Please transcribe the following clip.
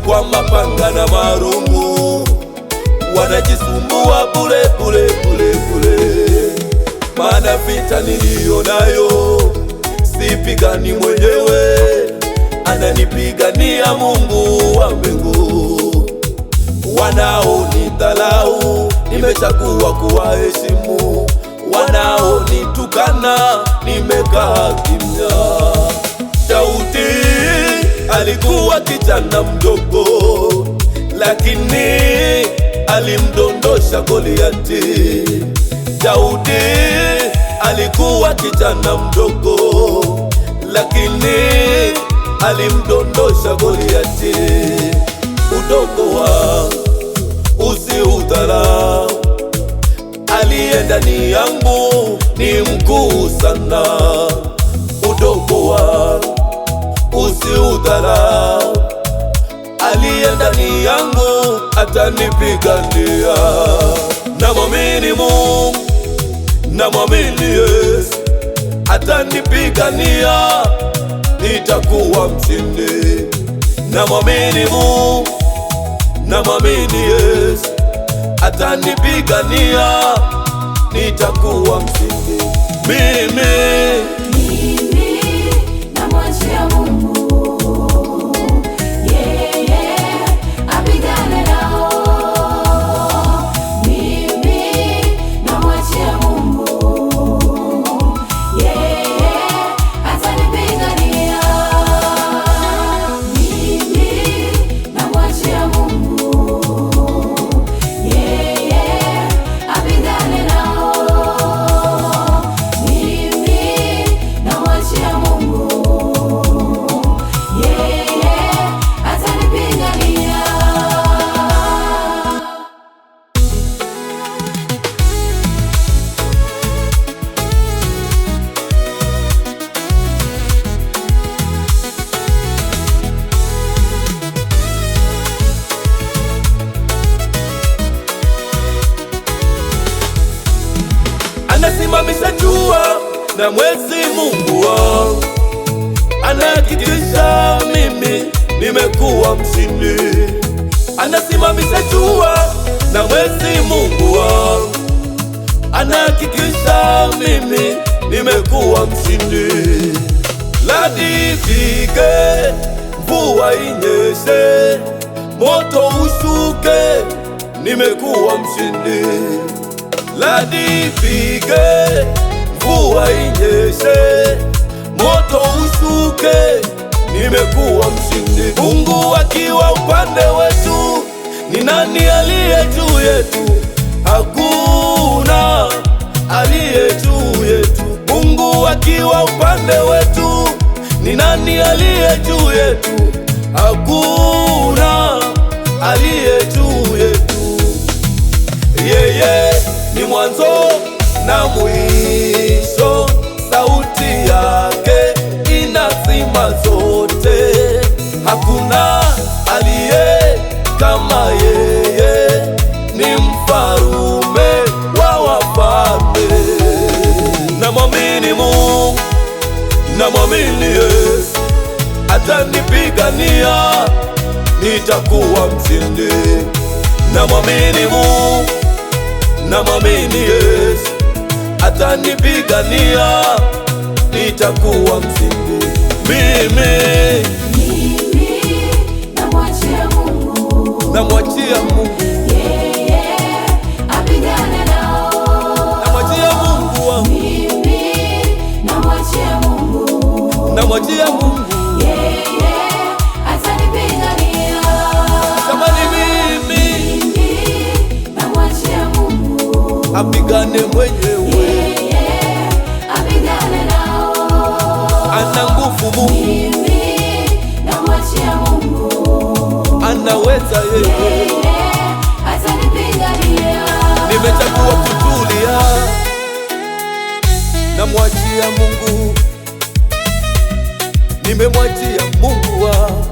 kwa mapanga na marungu, wanajisumbua bure bure bure bure. Maana vita niliyo nayo sipigani mwenyewe, ananipigania Mungu wa mbingu. Wanaonidhalau nimechagua kuwaheshimu, wanaonitukana nimekaa kimya. Daudi alikuwa kijana mdogo, lakini alimdondosha Goliati. Daudi alikuwa kijana mdogo, lakini alimdondosha Goliati. Udogo wangu usiudharau, aliye ndani yangu ni mkuu sana. Udogo wangu usiudharau, aliye ndani yangu atanipigania. Namwamini Mungu, namwamini Yesu, atanipigania, nitakuwa mshindi. Namwamini Mungu, namwamini Yesu, atanipigania, nitakuwa mshindi. Mimi namwachia Mungu, yeye apigane nao. Mimi namwachia Mungu, yeye atanipigania. Mimi namwachia Mungu, yeye apigane nao. Mimi namwachia Mungu, yeye atanipigania. anasimamisha jua na mwezi, Mungu wangu anahakikisha mimi nimekuwa mshindi. Anasimamisha jua na mwezi, Mungu wangu anahakikisha mimi nimekuwa mshindi. Radi ipige, mvua inyeshe, moto ushuke, nimekuwa mshindi. Radi ipige, mvua inyeshe, moto ushuke, nimekuwa mshindi. Mungu akiwa upande wetu, ni nani aliye juu yetu? Hakuna aliye juu yetu. Mungu akiwa upande wetu, ni nani aliye juu yetu? Hakuna aliye juu yetu. Yeye ni mwanzo na mwisho, sauti yake inazima zote. Hakuna aliye kama yeye, ni mfarume wa wafalme. Namwamini Mungu, namwamini Yesu, atanipigania, nitakuwa mshindi. Namwamini Mungu, namwamini Yesu, atanipigania, nitakuwa mshindi. Mimi namwachia Mungu, namwachia Mungu, yeye apigane nao. namwachia Mungu wangu, Mimi namwachia Mungu, namwachia Mungu, yeye atanipigania. samani mimi Namwachia Mungu, apigane mwenyewe, yeye apigane nao. ana nguvu Mungu, Mimi namwachia Mungu, anaweza yeye. yeye atanipigania. Nimechagua kutulia, namwachia Mungu, nimemwachia Mungu wangu.